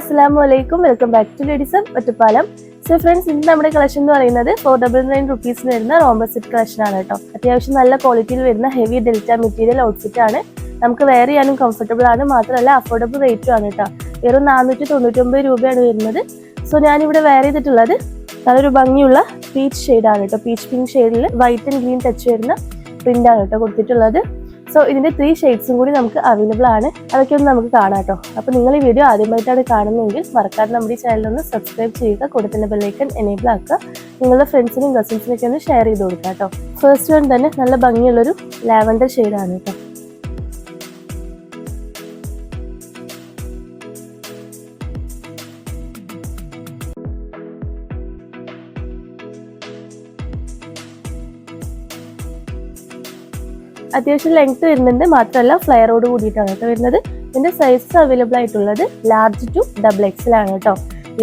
Assalamualaikum, welcome back to Ladies of Ottapalam. So friends, ഇന്ന് നമ്മുടെ collection എന്ന് പറയുന്നത് 499 rupees വരുന്ന റോംബർ സെറ്റ് കളക്ഷൻ ആണ് കേട്ടോ. അത്യാവശ്യം നല്ല ക്വാളിറ്റിയിൽ വരുന്ന ഹെവി ഡെൽറ്റ മെറ്റീരിയൽ ഔട്ട്ഫിറ്റ് ആണ്. നമുക്ക് വെയർ ചെയ്യാനും കംഫർട്ടബിൾ ആണ്, മാത്രമല്ല അഫോർഡബിൾ റേറ്റും ആണ് കേട്ടോ. വെറും 499 രൂപയാണ് വരുന്നത്. സോ ഞാനിവിടെ വെയർ ചെയ്തിട്ടുള്ളത് നല്ലൊരു ഭംഗിയുള്ള പീച്ച് ഷെയ്ഡാണ് കേട്ടോ. പീച്ച് പിങ്ക് ഷെയ്ഡിൽ വൈറ്റ് ആൻഡ് ഗ്രീൻ ടച്ച് വരുന്ന പ്രിന്റ് ആണ് കേട്ടോ കൊടുത്തിട്ടുള്ളത്. സോ ഇതിന്റെ 3 ഷെയ്ഡ്സും കൂടി നമുക്ക് അവൈലബിൾ ആണ്. അതൊക്കെ ഒന്ന് നമുക്ക് കാണാം കേട്ടോ. അപ്പോൾ നിങ്ങൾ ഈ വീഡിയോ ആദ്യമായിട്ടാണ് കാണുന്നതെങ്കിൽ മറക്കാതെ നമ്മുടെ ഈ ചാനൽ ഒന്ന് സബ്സ്ക്രൈബ് ചെയ്യുക, കൂടെ തന്നെ ബെല്ലൈക്കൺ എനേബിൾ ആക്കുക. നിങ്ങളുടെ ഫ്രണ്ട്സിനും കസിൻസിനൊക്കെ ഒന്ന് ഷെയർ ചെയ്ത് കൊടുക്കുക കേട്ടോ. ഫസ്റ്റ് വൺ തന്നെ നല്ല ഭംഗിയുള്ളൊരു ലാവൻഡർ ഷെയ്ഡാണ് കേട്ടോ. അത്യാവശ്യം ലെങ്ത് വരുന്നുണ്ട്, മാത്രമല്ല ഫ്ലെയറോട് കൂടിയിട്ടാണ് കേട്ടോ വരുന്നത്. ഇതിന്റെ സൈസസ് അവൈലബിൾ ആയിട്ടുള്ളത് ലാർജ് ടു XXL ആണ് കേട്ടോ.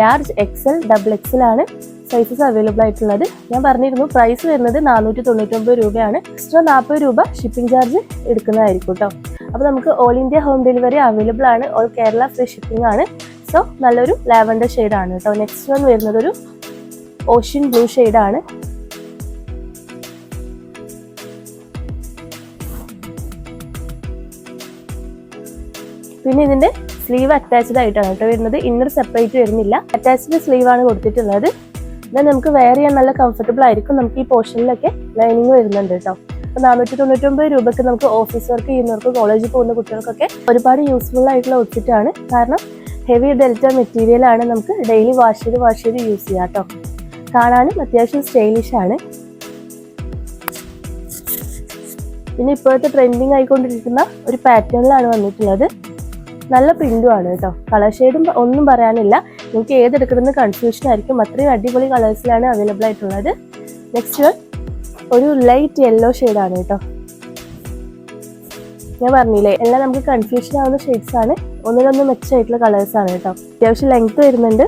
ലാർജ് XL XXL ആണ് സൈസസ് അവൈലബിൾ ആയിട്ടുള്ളത്. ഞാൻ പറഞ്ഞിരുന്നു പ്രൈസ് വരുന്നത് 499 രൂപയാണ്. എക്സ്ട്രാ 40 രൂപ ഷിപ്പിംഗ് ചാർജ് എടുക്കുന്നതായിരിക്കും കേട്ടോ. അപ്പോൾ നമുക്ക് all India home delivery available ആണ്. ഓൾ കേരള ഫ്രീ ഷിപ്പിംഗ് ആണ്. സോ നല്ലൊരു ലാവൻഡർ ഷെയ്ഡാണ് കേട്ടോ. നെക്സ്റ്റ് വൺ വരുന്നത് ഒരു ഓഷ്യൻ ബ്ലൂ ഷെയ്ഡാണ്. പിന്നെ ഇതിന്റെ സ്ലീവ് അറ്റാച്ച്ഡ് ആയിട്ടാണ് കേട്ടോ വരുന്നത്. ഇന്നർ സെപ്പറേറ്റ് വരുന്നില്ല, അറ്റാച്ച്ഡ് സ്ലീവ് ആണ് കൊടുത്തിട്ടുള്ളത്. എന്നാൽ നമുക്ക് വെയർ ചെയ്യാൻ നല്ല കംഫർട്ടബിൾ ആയിരിക്കും. നമുക്ക് ഈ പോർഷനിലൊക്കെ ലൈനിങ് വരുന്നുണ്ട് കേട്ടോ. അപ്പോൾ 499 രൂപയ്ക്ക് നമുക്ക് ഓഫീസ് വർക്ക് ചെയ്യുന്നവർക്ക്, കോളേജിൽ പോകുന്ന കുട്ടികൾക്കൊക്കെ ഒരുപാട് യൂസ്ഫുൾ ആയിട്ടുള്ള ഔട്ട്ഫിറ്റ് ആണ്. കാരണം ഹെവി ഡെൽറ്റ മെറ്റീരിയൽ ആണ്. നമുക്ക് ഡെയിലി വാഷ് ചെയ്ത് യൂസ് ചെയ്യാം കേട്ടോ. കാണാനും അത്യാവശ്യം സ്റ്റൈലിഷ് ആണ്. പിന്നെ ഇപ്പോഴത്തെ ട്രെൻഡിങ് ആയിക്കൊണ്ടിരിക്കുന്ന ഒരു പാറ്റേണിലാണ് വന്നിട്ടുള്ളത്. നല്ല പ്രിന്റും ആണ് കേട്ടോ. കളർ ഷെയ്ഡും ഒന്നും പറയാനില്ല, നിങ്ങൾക്ക് ഏതെടുക്കണമെന്ന് കൺഫ്യൂഷൻ ആയിരിക്കും. അത്രയും അടിപൊളി കളേഴ്സിലാണ് അവൈലബിൾ ആയിട്ടുള്ളത്. നെക്സ്റ്റ് വൺ ഒരു ലൈറ്റ് യെല്ലോ ഷെയ്ഡാണ് കേട്ടോ. ഞാൻ പറഞ്ഞില്ലേ, എല്ലാം നമുക്ക് കൺഫ്യൂഷൻ ആവുന്ന ഷെയ്ഡ്സ് ആണ്. ഒന്നിനൊന്ന് മെച്ചമായിട്ടുള്ള കളേഴ്സ് ആണ് കേട്ടോ. അത്യാവശ്യം ലെങ്ത് വരുന്നുണ്ട്.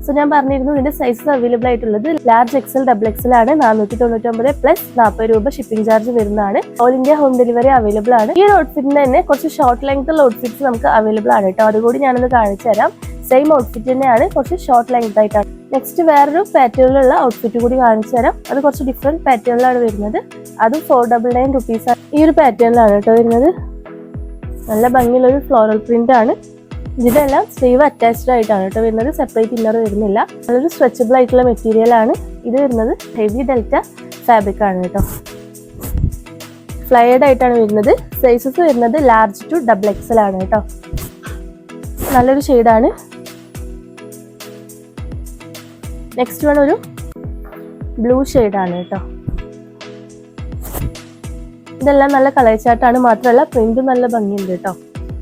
സോ ഞാൻ പറഞ്ഞിരുന്നു ഇതിന്റെ സൈസസ് അവൈലബിൾ ആയിട്ടുള്ളത് ലാർജ് XL XXL ആണ്. 499 പ്ലസ് 40 രൂപ ഷിപ്പിംഗ് ചാർജ് വരുന്നതാണ്. All India home delivery available ആണ്. ഈ ഒരു ഔട്ട്ഫിറ്റിന് തന്നെ കുറച്ച് ഷോർട്ട് ലെങ്ത് ഉള്ള ഔട്ട്ഫിറ്റ്സ് നമുക്ക് അവൈലബിൾ ആണ് കേട്ടോ. അതുകൂടി ഞാനൊന്ന് കാണിച്ചു തരാം. സെയിം ഔട്ട്ഫിറ്റ് തന്നെയാണ്, കുറച്ച് ഷോർട്ട് ലെങ്ത് ആയിട്ടാണ്. നെക്സ്റ്റ് വേറൊരു പാറ്റേണിലുള്ള ഔട്ട്ഫിറ്റ് കൂടി കാണിച്ചു തരാം. അത് കുറച്ച് ഡിഫറെന്റ് പാറ്റേണിലാണ് വരുന്നത്. അതും 499 rupees ആണ്. ഈ ഒരു പാറ്റേണിലാണ് കേട്ടോ വരുന്നത്. നല്ല ഭംഗിയുള്ളൊരു ഫ്ലോറൽ പ്രിന്റ് ആണ്. ഇതെല്ലാം സ്ലീവ് അറ്റാച്ച്ഡ് ആയിട്ടാണ് കേട്ടോ വരുന്നത്. സെപ്പറേറ്റ് ഇന്നർ വരുന്നില്ല. നല്ലൊരു സ്ട്രെച്ചബിൾ ആയിട്ടുള്ള മെറ്റീരിയൽ ആണ്. ഇത് വരുന്നത് ഹെവി ഡെൽറ്റ ഫാബ്രിക് ആണ് കേട്ടോ. ഫ്ലയേർഡ് ആയിട്ടാണ് വരുന്നത്. സൈസസ് വരുന്നത് ലാർജ് ടു XXL ആണ് കേട്ടോ. നല്ലൊരു ഷെയ്ഡാണ്. നെക്സ്റ്റ് വൺ ഒരു ബ്ലൂ ഷെയ്ഡാണ് കേട്ടോ. ഇതെല്ലാം നല്ല കളർ ചാർട്ടാണ്, മാത്രമല്ല പ്രിന്റും നല്ല ഭംഗിയുണ്ട് കേട്ടോ.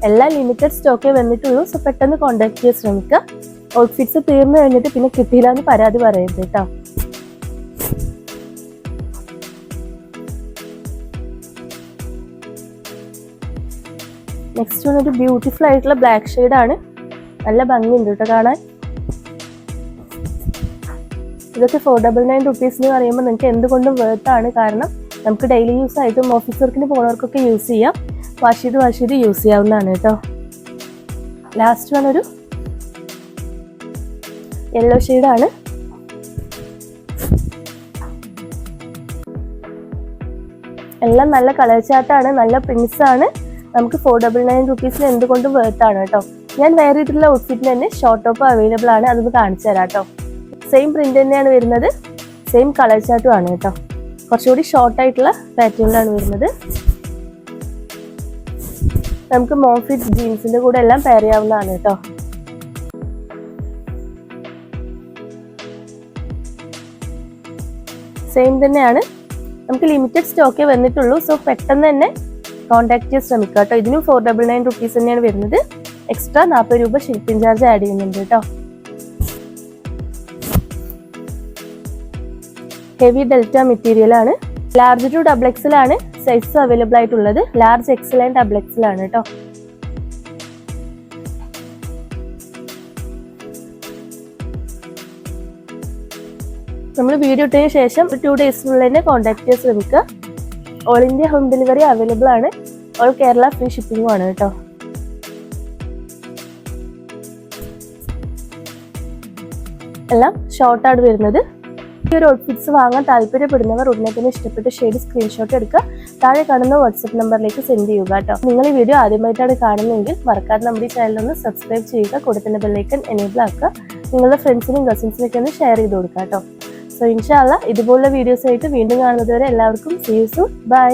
എല്ലാം ലിമിറ്റഡ് സ്റ്റോക്കേ വന്നിട്ടുള്ളൂ. സോ പെട്ടെന്ന് കോൺടാക്ട് ചെയ്യാൻ ശ്രമിക്കുക. ഔട്ട്ഫിറ്റ്സ് തീർന്നു കഴിഞ്ഞിട്ട് പിന്നെ കിട്ടിയില്ല എന്ന് പരാതി പറയരുത് കേട്ടോ. നെക്സ്റ്റ് വൺ ഒരു ബ്യൂട്ടിഫുൾ ആയിട്ടുള്ള ബ്ലാക്ക് ഷെയ്ഡാണ്. നല്ല ഭംഗിയുണ്ട് കേട്ടോ കാണാൻ. ഇതൊക്കെ 499 rupees എന്ന് പറയുമ്പോൾ നിങ്ങൾക്ക് എന്തുകൊണ്ടും വേർത്താണ്. കാരണം നമുക്ക് ഡെയിലി യൂസ് ആയിട്ടും ഓഫീസ് വർക്കിന് പോകുന്നവർക്കൊക്കെ യൂസ് ചെയ്യാം. വാഷ് ചെയ്ത് യൂസ് ചെയ്യാവുന്നതാണ് കേട്ടോ. ലാസ്റ്റ് വൺ ഒരു യെല്ലോ ഷെയ്ഡാണ്. എല്ലാം നല്ല കളർ ചാർട്ടാണ്, നല്ല പ്രിന്റ്സ് ആണ്. നമുക്ക് 499 rupees എന്തുകൊണ്ടും വേർത്താണ് കേട്ടോ. ഞാൻ വെയർ ചെയ്തിട്ടുള്ള ഔട്ട്ഫിറ്റിന് തന്നെ ഷോർട്ട് ടോപ്പ് അവൈലബിൾ ആണ്. അതൊന്ന് കാണിച്ചു തരാം കേട്ടോ. സെയിം പ്രിന്റ് തന്നെയാണ് വരുന്നത്, സെയിം കളർ ചാർട്ടും ആണ് കേട്ടോ. കുറച്ചുകൂടി ഷോർട്ട് ആയിട്ടുള്ള പാറ്റേണിലാണ് വരുന്നത്. നമുക്ക് മോം ഫിറ്റ് ജീൻസിന്റെ കൂടെ എല്ലാം പെയർ ചെയ്യാവുന്നതാണ് കേട്ടോ. സെയിം തന്നെയാണ്. നമുക്ക് ലിമിറ്റഡ് സ്റ്റോക്കേ വന്നിട്ടുള്ളൂ. സോ പെട്ടെന്ന് തന്നെ കോൺടാക്ട് ചെയ്യാൻ ശ്രമിക്കുക കേട്ടോ. ഇതിനും 499 rupees തന്നെയാണ് വരുന്നത്. എക്സ്ട്രാ 40 രൂപ ഷിപ്പിംഗ് ചാർജ് ആഡ് ചെയ്യുന്നുണ്ട് കേട്ടോ. ഹെവി ഡെൽറ്റ മെറ്റീരിയൽ ആണ്. ലാർജ് ടു XXL ആണ് സൈസസ് അവൈലബിൾ ആയിട്ടുള്ളത്. ലാർജ് XL ആൻഡ് XXL ആണ് കേട്ടോ. നമ്മൾ വീഡിയോ ഇട്ടതിന് ശേഷം 2 ഡേയ്സിനുള്ളിൽ തന്നെ കോൺടാക്ട് ചെയ്യാൻ ശ്രമിക്കുക. All India home delivery available ആണ്. ഓൾ കേരള ഫ്രീ ഷിപ്പിംഗും ആണ് കേട്ടോ. എല്ലാം ഷോർട്ടാണ് വരുന്നത്. ഈ ഒരു ഔട്ട്ഫിറ്റ്സ് വാങ്ങാൻ താല്പര്യപ്പെടുന്നവർ ഉടനെ തന്നെ ഇഷ്ടപ്പെട്ട ഷെയ്ഡ് സ്ക്രീൻഷോട്ട് എടുക്കുക. താഴെ കാണുന്ന വാട്സ്ആപ്പ് നമ്പറിലേക്ക് സെൻഡ് ചെയ്യുക കേട്ടോ. നിങ്ങൾ ഈ വീഡിയോ ആദ്യമായിട്ടാണ് കാണുന്നതെങ്കിൽ മറക്കാതെ നമ്മുടെ ഈ ചാനലൊന്ന് സബ്സ്ക്രൈബ് ചെയ്യുക. കൂടെ തന്നെ ബെല്ലൈക്കൺ എനേബിൾ ആക്കുക. നിങ്ങളുടെ ഫ്രണ്ട്സിനും കസിൻസിനൊക്കെ ഒന്ന് ഷെയർ ചെയ്ത് കൊടുക്കുക കേട്ടോ. സോ ഇൻഷാ അല്ലാഹ് ഇതുപോലുള്ള വീഡിയോസ് ആയിട്ട് വീണ്ടും കാണുന്നത് വരെ എല്ലാവർക്കും സീ യു സൂൺ. ബൈ.